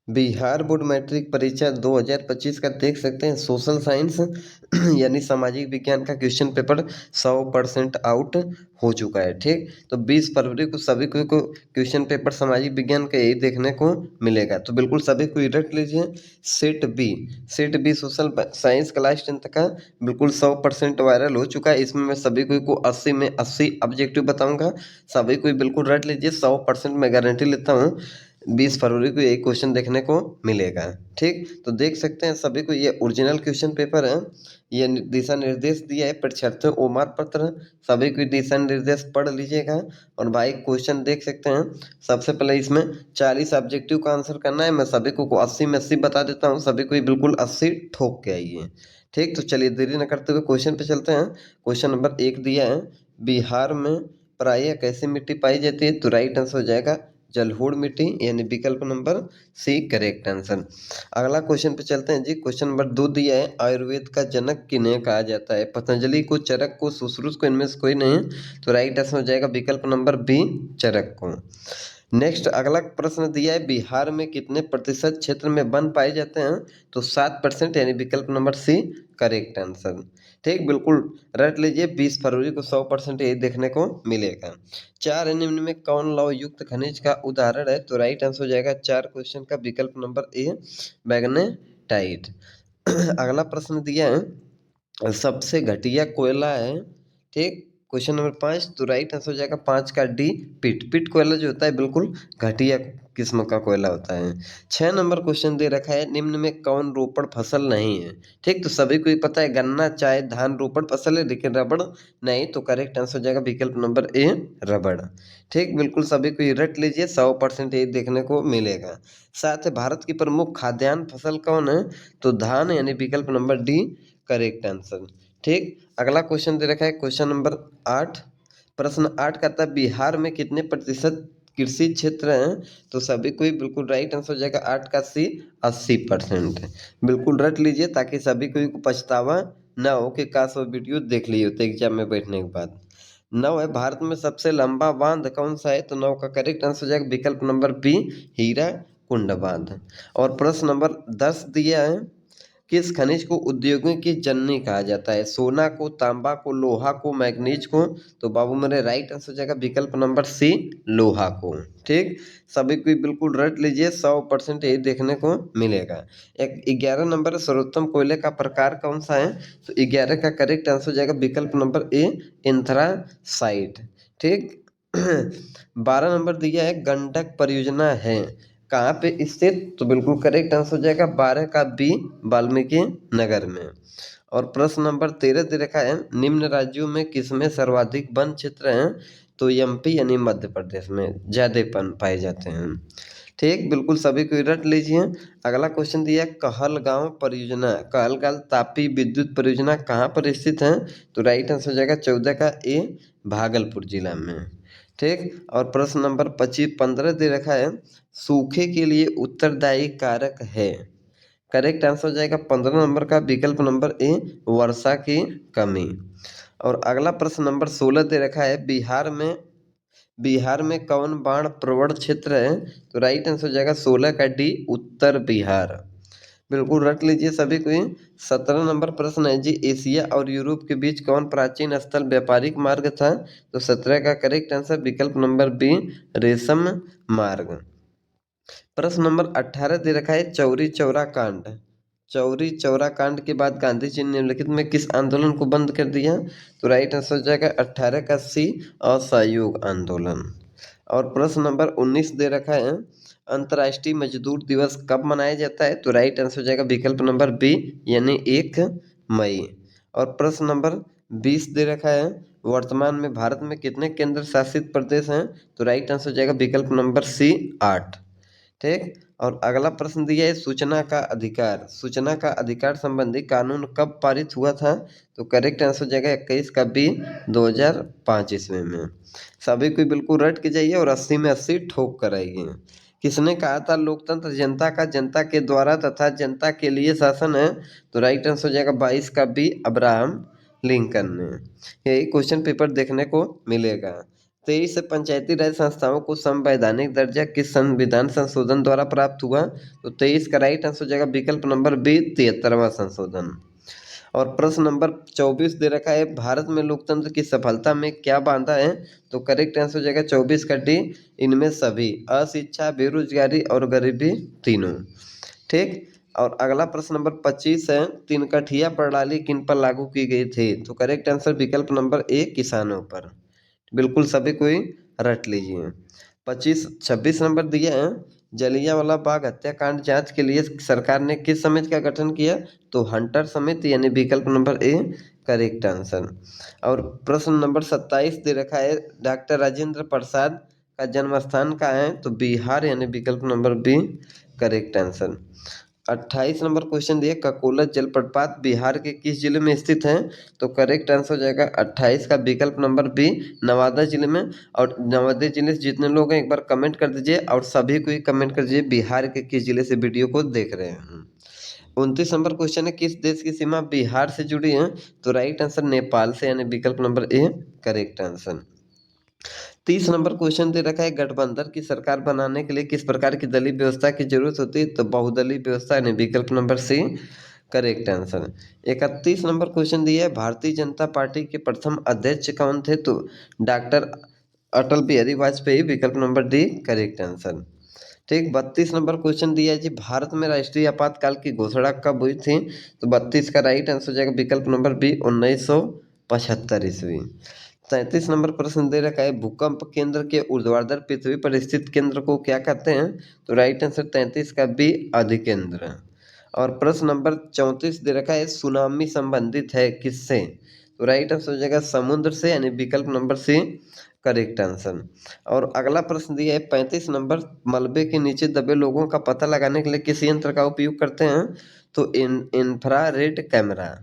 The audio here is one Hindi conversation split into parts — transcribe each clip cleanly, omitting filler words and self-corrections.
बिहार बोर्ड मैट्रिक परीक्षा 2025 का देख सकते हैं सोशल साइंस यानी सामाजिक विज्ञान का क्वेश्चन पेपर 100% आउट हो चुका है। ठीक, तो 20 फरवरी को सभी को क्वेश्चन पेपर सामाजिक विज्ञान का यही देखने को मिलेगा। तो बिल्कुल सभी को रट लीजिए। Set B social science class 10 का बिल्कुल 100% वायरल हो चुका है। इसमें मैं सभी को 80 में 80 ऑब्जेक्टिव बताऊंगा। सभी को बिल्कुल रट लीजिए, 100% मैं गारंटी लेता हूँ 20 फरवरी को एक क्वेश्चन देखने को मिलेगा। ठीक, तो देख सकते हैं सभी को ये ओरिजिनल क्वेश्चन पेपर है। ये दिशा निर्देश दिया है परीक्षार्थियों ओमार पत्र, सभी को दिशा निर्देश पढ़ लीजिएगा। और भाई क्वेश्चन देख सकते हैं, सबसे पहले इसमें 40 ऑब्जेक्टिव का आंसर करना है। मैं सभी को 80 में 80 बता देता हूँ, सभी को बिल्कुल 80 ठोक के आइए। ठीक, तो चलिए देरी न करते हुए क्वेश्चन पे चलते हैं। क्वेश्चन नंबर 1 दिया है, बिहार में प्रायः कैसी मिट्टी पाई जाती है? तो राइट आंसर हो जाएगा जलोढ़ मिट्टी, यानी विकल्प नंबर सी करेक्ट आंसर। अगला क्वेश्चन पे चलते हैं जी। क्वेश्चन नंबर 2 दिया है, आयुर्वेद का जनक किन्हें कहा जाता है? पतंजलि को, चरक को, सुश्रुत को, इनमें से कोई नहीं। तो राइट आंसर हो जाएगा विकल्प नंबर बी चरक को। नेक्स्ट अगला प्रश्न दिया है, बिहार में कितने प्रतिशत क्षेत्र में वन पाए जाते हैं? तो 7%, यानी विकल्प नंबर सी करेक्ट आंसर। ठीक, बिल्कुल रट लीजिए, 20 फरवरी को 100% ये देखने को मिलेगा। 4 निम्न में कौन लौह युक्त खनिज का उदाहरण है? तो राइट आंसर हो जाएगा 4 क्वेश्चन का विकल्प नंबर ए मैग्नेटाइट। अगला प्रश्न दिया है, सबसे घटिया कोयला है? ठीक, क्वेश्चन नंबर 5, तो राइट आंसर हो जाएगा 5 का डी पिट कोयला जो होता है बिल्कुल घटिया किस्म का कोयला होता है। 6 नंबर क्वेश्चन दे रखा है, निम्न में कौन रोपड़ फसल नहीं है? ठीक, तो सभी को ही पता है गन्ना, चाय, धान रोपड़ फसल है, लेकिन रबड़ नहीं। तो करेक्ट आंसर हो जाएगा विकल्प नंबर ए रबड़। ठीक, बिल्कुल सभी को ही रट लीजिए, 100% ये देखने को मिलेगा। साथ ही भारत की प्रमुख खाद्यान्न फसल कौन है? तो धान, यानी विकल्प नंबर डी करेक्ट आंसर। ठीक, अगला क्वेश्चन दे रखा है क्वेश्चन नंबर 8। प्रश्न 8 कहता है, बिहार में कितने प्रतिशत कृषि क्षेत्र हैं? तो सभी को ही बिल्कुल राइट आंसर हो जाएगा 8 का सी 80%। बिल्कुल रट लीजिए ताकि सभी को ही पछतावा ना हो कि काश वो वीडियो देख ली होते एग्जाम में बैठने के बाद। 9 है, भारत में सबसे लंबा बांध कौन सा है? तो 9 का करेक्ट आंसर हो जाएगा विकल्प नंबर बी हीरा कुंड बांध। और प्रश्न नंबर 10 दिया है, किस खनिज को उद्योगों की जननी कहा जाता है? सोना को, तांबा को, लोहा को, मैग्नीज को? तो बाबू मेरे राइट आंसर हो जाएगा विकल्प नंबर सी लोहा को। ठीक, सभी को बिल्कुल रट लीजिए, 100% यही देखने को मिलेगा। 11 नंबर, सर्वोत्तम कोयले का प्रकार कौन सा है? तो 11 का करेक्ट आंसर हो जाएगा विकल्प नंबर ए एंथ्रासाइट। ठीक, 12 नंबर दिया है, गंडक परियोजना है कहाँ पे स्थित? तो बिल्कुल करेक्ट आंसर हो जाएगा 12 का बी वाल्मीकि नगर में। और प्रश्न नंबर 13 दे रखा है, निम्न राज्यों में किसमें सर्वाधिक वन क्षेत्र हैं? तो एमपी, यानी मध्य प्रदेश में ज्यादा वन पाए जाते हैं। ठीक, बिल्कुल सभी को रट लीजिए। अगला क्वेश्चन दिया, कहलगांव परियोजना, कहलगांव तापी विद्युत परियोजना कहाँ पर स्थित है? तो राइट आंसर हो जाएगा 14 का ए भागलपुर जिला में। ठीक, और प्रश्न नंबर 15 दे रखा है, सूखे के लिए उत्तरदायी कारक है? करेक्ट आंसर हो जाएगा 15 नंबर का विकल्प नंबर ए वर्षा की कमी। और अगला प्रश्न नंबर 16 दे रखा है, बिहार में कौन बाढ़ प्रवण क्षेत्र है? तो राइट आंसर हो जाएगा 16 का डी उत्तर बिहार। बिल्कुल रट लीजिए सभी को। 17 नंबर प्रश्न है जी, एशिया और यूरोप के बीच कौन प्राचीन स्थल व्यापारिक मार्ग था? तो 17 का करेक्ट आंसर विकल्प नंबर बी रेशम मार्ग। प्रश्न नंबर 18 दे रखा है, चौरी चौरा कांड। चौरी चौरा कांड के बाद गांधी जी ने निम्नलिखित में किस आंदोलन को बंद कर दिया? तो राइट आंसर हो जाएगा 18 का सी असहयोग आंदोलन। और प्रश्न नंबर 19 दे रखा है, अंतर्राष्ट्रीय मजदूर दिवस कब मनाया जाता है? तो राइट आंसर हो जाएगा विकल्प नंबर बी, यानी 1 मई। और प्रश्न नंबर 20 दे रखा है, वर्तमान में भारत में कितने केंद्र शासित प्रदेश हैं? तो राइट आंसर हो जाएगा विकल्प नंबर सी 8। ठीक, और अगला प्रश्न दिया है, सूचना का अधिकार संबंधी कानून कब पारित हुआ था? तो करेक्ट आंसर हो जाएगा 21 का बी 2005 ईस्वी में। सभी को बिल्कुल रट के जाइए और 80 में 80 ठोक कर आइए। किसने कहा था लोकतंत्र जनता का, जनता के द्वारा तथा जनता के लिए शासन है? तो राइट आंसर हो जाएगा 22 का बी अब्राहम लिंकन ने। यही क्वेश्चन पेपर देखने को मिलेगा। 23 पंचायती राज संस्थाओं को संवैधानिक दर्जा किस संविधान संशोधन द्वारा प्राप्त हुआ? तो 23 का राइट आंसर हो जाएगा विकल्प नंबर बी 73वां संशोधन। और प्रश्न नंबर 24 दे रखा है, भारत में लोकतंत्र की सफलता में क्या बाधा है? तो करेक्ट आंसर हो जाएगा 24 का डी, इनमें सभी, अशिक्षा, बेरोजगारी और गरीबी तीनों। ठीक। और अगला प्रश्न नंबर 25 है, तीन कठिया प्रणाली किन पर लागू की गई थी? तो करेक्ट आंसर विकल्प नंबर ए, किसानों पर। बिल्कुल सभी कोई रट लीजिए। 26 नंबर दिया है, जलियांवाला बाग हत्याकांड जांच के लिए सरकार ने किस समिति का गठन किया? तो हंटर समिति, यानी विकल्प नंबर ए करेक्ट आंसर। और प्रश्न नंबर 27 दे रखा है, डॉक्टर राजेंद्र प्रसाद का जन्म स्थान कहाँ है? तो बिहार, यानी विकल्प number B correct answer. 28 number question दिया, ककोलत जलप्रपात बिहार के किस जिले में स्थित है? तो करेक्ट आंसर हो जाएगा 28 का विकल्प नंबर बी, नवादा जिले में। और नवादा जिले से जितने लोग हैं एक बार कमेंट कर दीजिए, और सभी को ही कमेंट कर दीजिए बिहार के किस जिले से वीडियो को देख रहे हैं। 29 नंबर क्वेश्चन है, किस देश की सीमा बिहार से जुड़ी है? तो राइट आंसर नेपाल से, यानी विकल्प number A correct answer. 30 number question दे रखा है, गठबंधन की सरकार बनाने के लिए किस प्रकार की दलीय व्यवस्था की जरूरत होती है? तो बहुदलीय व्यवस्था, यानी विकल्प number C correct answer. 31 number question दिया है, भारतीय जनता पार्टी के प्रथम अध्यक्ष कौन थे? तो डॉक्टर अटल बिहारी वाजपेयी, विकल्प नंबर डी करेक्ट आंसर। ठीक। 32 नंबर क्वेश्चन दिया है जी, भारत में राष्ट्रीय आपातकाल की घोषणा कब हुई थी? तो 32 का राइट आंसर हो जाएगा विकल्प नंबर बी, 1975 ईस्वी। 33 नंबर प्रश्न दे रखा है, भूकंप केंद्र के ऊर्ध्वाधर पृथ्वी पर स्थित केंद्र को क्या कहते हैं? तो राइट आंसर 33 का बी, अधिकेंद्र। और प्रश्न नंबर 34 दे रखा है, सुनामी संबंधित है किससे? तो राइट आंसर हो जाएगा समुद्र से, यानी विकल्प नंबर सी करेक्ट आंसर। और अगला प्रश्न दिया है 35 नंबर, मलबे के नीचे दबे लोगों का पता लगाने के लिए किस यंत्र का उपयोग करते हैं? तो इंफ्रारेड कैमरा।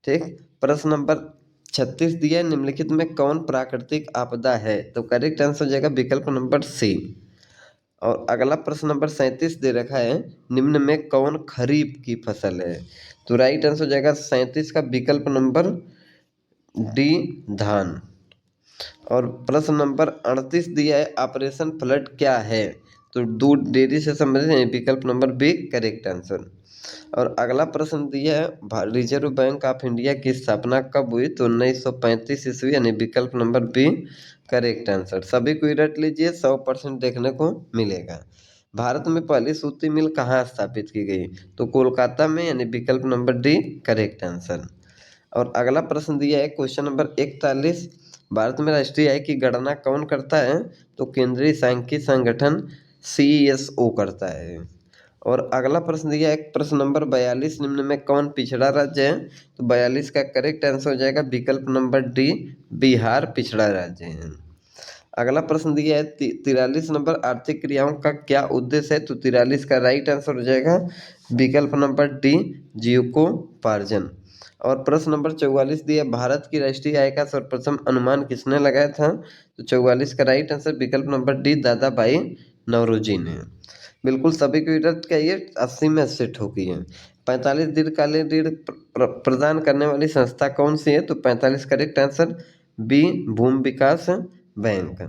ठीक। प्रश्न नंबर 36 दिया है, निम्नलिखित में कौन प्राकृतिक आपदा है? तो करेक्ट आंसर हो जाएगा विकल्प नंबर सी। और अगला प्रश्न नंबर 37 दे रखा है, निम्न में कौन खरीफ की फसल है? तो राइट आंसर हो जाएगा 37 का विकल्प नंबर डी, धान। और प्रश्न नंबर 38 दिया है, ऑपरेशन फ्लड क्या है? तो दूध डेयरी से संबंधित है, विकल्प नंबर बी करेक्ट आंसर। और अगला प्रश्न दिया है, रिजर्व बैंक ऑफ इंडिया की स्थापना कब हुई? तो 1935 ईस्वी, यानी विकल्प नंबर बी करेक्ट आंसर। सभी को रट लीजिए, 100% देखने को मिलेगा। भारत में पहली सूती मिल कहाँ स्थापित की गई? तो कोलकाता में, यानी विकल्प नंबर डी करेक्ट आंसर। और अगला प्रश्न दिया है क्वेश्चन नंबर 41, भारत में राष्ट्रीय आय की गणना कौन करता है? तो केंद्रीय सांख्यिकी संगठन CSO करता है। और अगला प्रश्न दिया है प्रश्न नंबर 42, निम्न में कौन पिछड़ा राज्य है? तो 42 का करेक्ट आंसर हो जाएगा विकल्प नंबर डी, बिहार पिछड़ा राज्य है। अगला प्रश्न दिया है 43 नंबर, आर्थिक क्रियाओं का क्या उद्देश्य है? तो 43 का राइट आंसर हो जाएगा विकल्प नंबर डी, जीविकोपार्जन। और प्रश्न नंबर 44 दिया, भारत की राष्ट्रीय आय का सर्वप्रथम अनुमान किसने लगाया था? तो 44 का राइट आंसर विकल्प नंबर डी, दादा भाई नौरोजी ने। बिल्कुल सभी को रट का ये 80 में 80 ठोकी है। 45 दीर्घकालीन ऋण प्रदान करने वाली संस्था कौन सी है? तो 45 करेक्ट आंसर बी, भूमि विकास बैंक।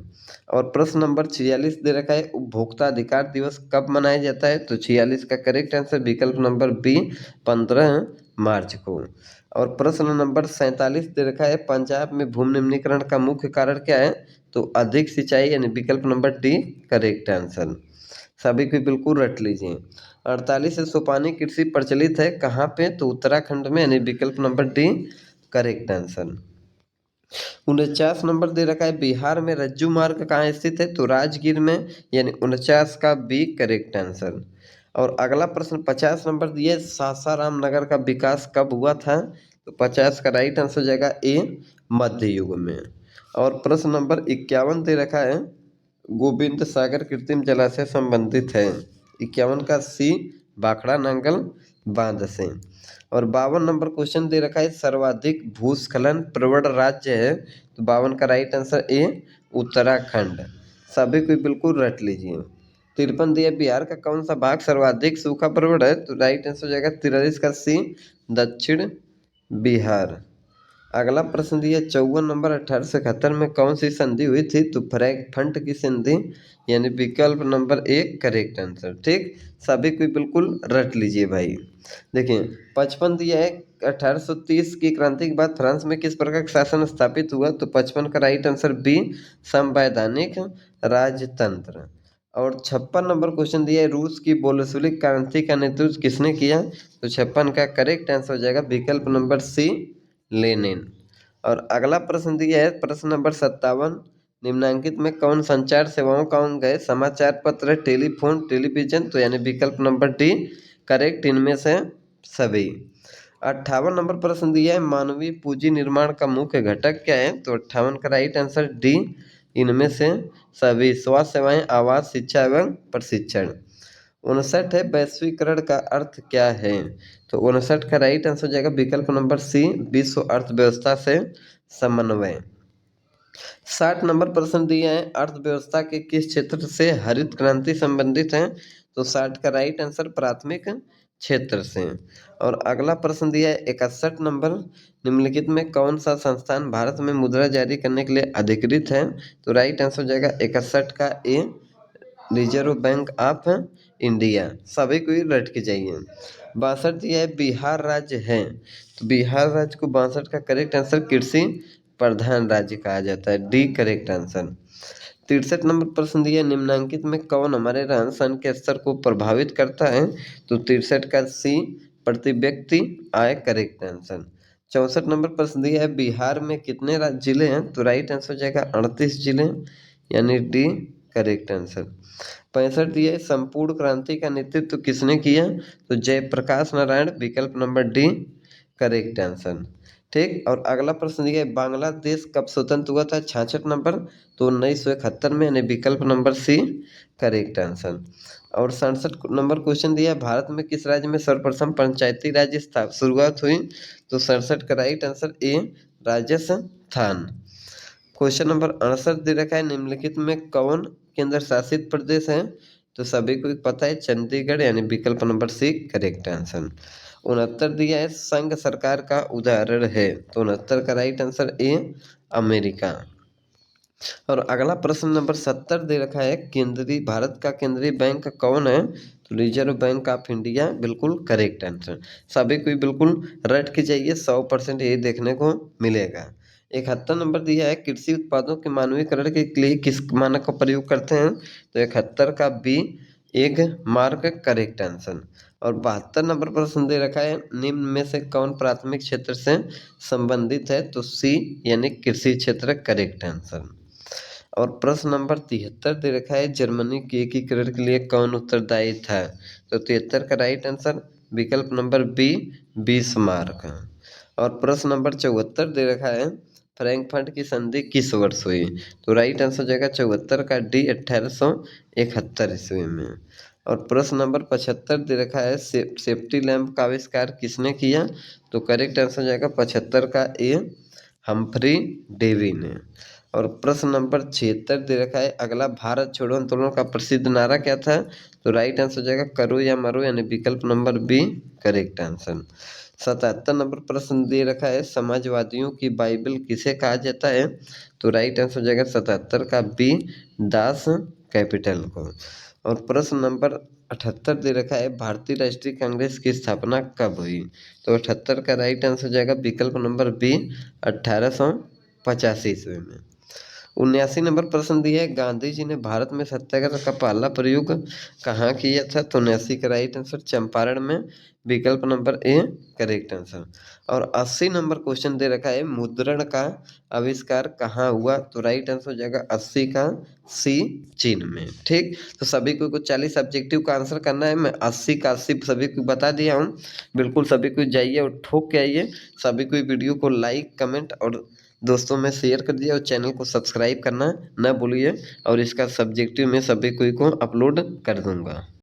और प्रश्न नंबर 46 दे रखा है, उपभोक्ता अधिकार दिवस कब मनाया जाता है? तो 46 का करेक्ट आंसर विकल्प नंबर बी, 15 मार्च को। और प्रश्न नंबर 47 दे रखा है, पंजाब में भूमि निम्नीकरण का मुख्य कारण क्या है? तो अधिक सिंचाई, यानी विकल्प नंबर डी करेक्ट आंसर। सभी को बिल्कुल रट लीजिए। 48 से सोपानी कृषि प्रचलित है कहाँ पे? तो उत्तराखंड में, यानी विकल्प number D correct answer. 49 number दे रखा है, बिहार में रज्जू मार्ग कहाँ स्थित है? तो राजगीर में, यानी 49 का बी करेक्ट आंसर। और अगला प्रश्न 50 नंबर दिए, सासाराम नगर का विकास कब हुआ था? तो 50 का राइट आंसर हो जाएगा ए, मध्य युग में। और प्रश्न नंबर 51 दे रखा है, गोविंद सागर कृत्रिम जलाशय संबंधित है? 51 का सी, भाखड़ा नांगल बांध से। और 52 नंबर क्वेश्चन दे रखा है, सर्वाधिक भूस्खलन प्रवण राज्य है? तो 52 का राइट आंसर ए, उत्तराखंड। सभी को बिल्कुल रट लीजिए। 53 दिया, बिहार का कौन सा भाग सर्वाधिक सूखा प्रवण है? तो राइट आंसर हो जाएगा 43 का सी, दक्षिण बिहार। अगला प्रश्न दिया 54 नंबर 1871 में कौन सी संधि हुई थी? तो फ्रैंकफर्ट की संधि, यानी विकल्प नंबर 1 करेक्ट आंसर। ठीक, सभी को बिल्कुल रट लीजिए भाई। देखिए 55 दिया है 1830 की क्रांति के बाद फ्रांस में किस प्रकार का शासन स्थापित हुआ? तो 55 का राइट आंसर बी संवैधानिक राजतंत्र। और 56 नंबर क्वेश्चन दिया है रूस की बोल्शेविक क्रांति का नेतृत्व किसने किया? तो 56 का करेक्ट आंसर हो जाएगा विकल्प नंबर सी लेनिन। और अगला प्रश्न दिया है प्रश्न नंबर 57, निम्नलिखित में कौन संचार सेवाओं का अंग है? समाचार पत्र, टेलीफोन, टेलीविजन, तो यानी विकल्प नंबर डी करेक्ट इनमें से सभी। 58 नंबर प्रश्न दिया है मानवीय पूंजी निर्माण का मुख्य घटक क्या है? तो 58 का राइट आंसर डी इनमें से सभी। स्वास्थ्य सेवाएं, आवास, शिक्षा एवं प्रशिक्षण। 59 है वैश्वीकरण का अर्थ क्या है? तो 59 का राइट आंसर हो जाएगा विकल्प नंबर सी विश्व अर्थव्यवस्था से समन्वय। 60 नंबर प्रश्न दिए हैं अर्थव्यवस्था के किस क्षेत्र से हरित क्रांति संबंधित है? तो 60 का राइट आंसर प्राथमिक क्षेत्र से। और अगला प्रश्न दिया है 61 नंबर, निम्नलिखित में कौन सा संस्थान भारत में मुद्रा जारी करने के लिए अधिकृत है? तो राइट आंसर हो जाएगा 61 का a reserve bank of India. सभी को ही रट के जाइए। 62 दिया है बिहार राज्य है, तो बिहार राज्य को 62 का करेक्ट आंसर कृषि प्रधान राज्य कहा जाता है, डी करेक्ट आंसर। 63 नंबर प्रश्न दिया है निम्नलिखित में कौन हमारे रहन सहन के स्तर को प्रभावित करता है? तो 63 का सी प्रति व्यक्ति आय करेक्ट आंसर। 64 नंबर प्रश्न दिया है बिहार में कितने जिले हैं? तो राइट आंसर हो जाएगा 38 जिले, यानी डी करेक्ट आंसर। 65 दिया है संपूर्ण क्रांति का नेतृत्व किसने किया? तो जयप्रकाश नारायण, विकल्प नंबर डी करेक्ट आंसर। ठीक, और अगला प्रश्न दिया है बांग्लादेश कब स्वतंत्र हुआ था? 66 नंबर, तो 1971 में, यानी विकल्प नंबर सी करेक्ट आंसर। और 67 नंबर क्वेश्चन दिया है भारत में किस राज्य में सर्वप्रथम पंचायती राज शुरुआत हुई? तो 67 का right answer A Rajasthan. Question number 68 दे रखा है निम्नलिखित में कौन केंद्र शासित प्रदेश है? तो सभी को पता है चंडीगढ़, यानी विकल्प नंबर सी करेक्ट आंसर। 69 दिया है संघ सरकार का उदाहरण है, तो 69 का राइट आंसर ए अमेरिका। और अगला प्रश्न नंबर 70 दे रखा है केंद्रीय भारत का केंद्रीय बैंक कौन है? तो रिजर्व बैंक ऑफ इंडिया, बिल्कुल करेक्ट आंसर। सभी को बिल्कुल रट के जाइए, 100% यही देखने को मिलेगा। 71 नंबर दिया है कृषि उत्पादों के मानवीकरण के लिए किस मानक का प्रयोग करते हैं? तो 71 का बी एक मार्क करेक्ट आंसर। और 72 नंबर प्रश्न दे रखा है निम्न में से कौन प्राथमिक क्षेत्र से संबंधित है? तो सी यानी कृषि क्षेत्र करेक्ट आंसर। और प्रश्न नंबर 73 दे रखा है जर्मनी के एकीकरण के लिए कौन उत्तरदायी था? तो 73 का राइट आंसर विकल्प नंबर बी बिस्मार्क। और प्रश्न नंबर 74 दे रखा है फ्रैंकफर्ट की संधि किस वर्ष हुई? तो राइट आंसर हो जाएगा 74 का डी 1871 ईस्वी में। और प्रश्न नंबर 75 दे रखा है सेफ्टी लैंप का आविष्कार किसने किया? तो करेक्ट आंसर हो जाएगा 75 का ए हम्फ्री डेवी ने। और प्रश्न नंबर 76 दे रखा है अगला भारत छोड़ो आंदोलन का प्रसिद्ध नारा क्या था? तो राइट आंसर हो जाएगा करो या मरो, यानी विकल्प number B correct answer. 77 number प्रश्न दे रखा है समाजवादियों की बाइबल किसे कहा जाता है? तो राइट आंसर हो जाएगा 77 का बी दास कैपिटल को। और प्रश्न नंबर 78 दे रखा है भारतीय राष्ट्रीय कांग्रेस की स्थापना कब हुई? तो 78 का राइट आंसर हो जाएगा विकल्प नंबर बी 1885 ईस्वी में। 79 नंबर प्रश्न दिया है गांधी जी ने भारत में सत्याग्रह का पहला प्रयोग कहाँ किया था? तो 79 का राइट आंसर चंपारण में, विकल्प नंबर ए करेक्ट आंसर। और 80 नंबर क्वेश्चन दे रखा है मुद्रण का आविष्कार कहाँ हुआ? तो राइट आंसर हो जाएगा 80 का सी चीन में। ठीक, तो सभी को 40 सब्जेक्टिव का आंसर करना है। मैं 80 का 80 सभी को बता दिया हूँ, बिल्कुल सभी को जाइए और ठोक के आइए। सभी को वीडियो को लाइक कमेंट और दोस्तों में शेयर कर दिया और चैनल को सब्सक्राइब करना न भूलिए। और इसका सब्जेक्टिव में सभी को अपलोड कर दूंगा।